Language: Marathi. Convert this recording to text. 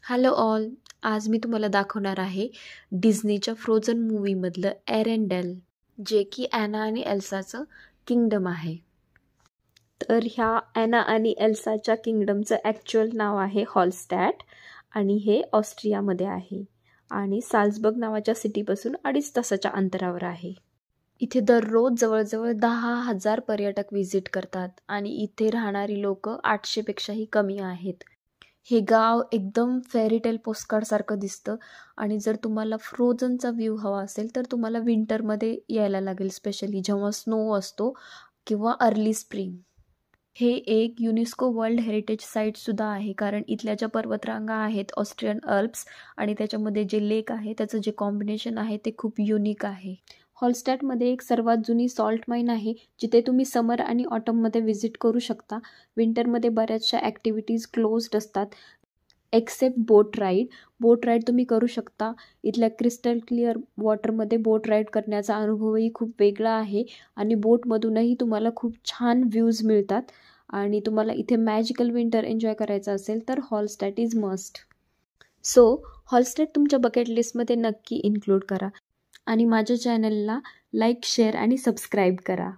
Hello all. आज मी तुम्हाला दाखवणार आहे डिझनीच्या फ्रोझन मूवीमधलं एरेंडेल, जे की ॲना आणि एल्साचं किंगडम आहे. तर ह्या ॲना आणि एल्साच्या किंगडमचं ॲक्च्युअल नाव आहे हॉलस्टॅट आणि हे ऑस्ट्रियामध्ये आहे आणि साल्झबर्ग नावाच्या सिटीपासून 2.5 तासाच्या अंतरावर आहे. इथे दररोज जवळजवळ 10,000 पर्यटक व्हिजिट करतात आणि इथे राहणारी लोक 800 पेक्षाही कमी आहेत. हे गाव एकदम फेरीटेल पोस्टकार्डसारखं दिसतं आणि जर तुम्हाला फ्रोझनचा व्ह्यू हवा असेल तर तुम्हाला विंटरमध्ये यायला लागेल, स्पेशली जेव्हा स्नो असतो किंवा अर्ली स्प्रिंग. हे एक युनेस्को वर्ल्ड हेरिटेज साईटसुद्धा आहे, कारण इथल्या ज्या पर्वतरांगा आहेत ऑस्ट्रियन अल्प्स आणि त्याच्यामध्ये जे लेक आहे त्याचं जे कॉम्बिनेशन आहे ते खूप युनिक आहे. हॉलस्टॅटमध्ये एक सर्वात जुनी सॉल्ट माईन आहे, जिथे तुम्ही समर आणि ऑटममध्ये व्हिजिट करू शकता. विंटरमध्ये बऱ्याचशा ॲक्टिव्हिटीज क्लोज्ड असतात एक्सेप्ट बोट राईड तुम्ही करू शकता. इथल्या क्रिस्टल क्लिअर वॉटरमध्ये बोट राईड करण्याचा अनुभवही खूप वेगळा आहे आणि बोटमधूनही तुम्हाला खूप छान व्ह्यूज मिळतात. आणि तुम्हाला इथे मॅजिकल विंटर एन्जॉय करायचं असेल तर हॉलस्टॅट इज मस्ट. सो हॉलस्टॅट तुमच्या बकेट लिस्टमध्ये नक्की इन्क्लूड करा आणि माझ्या चॅनलला लाईक, शेअर आणि सबस्क्राईब करा.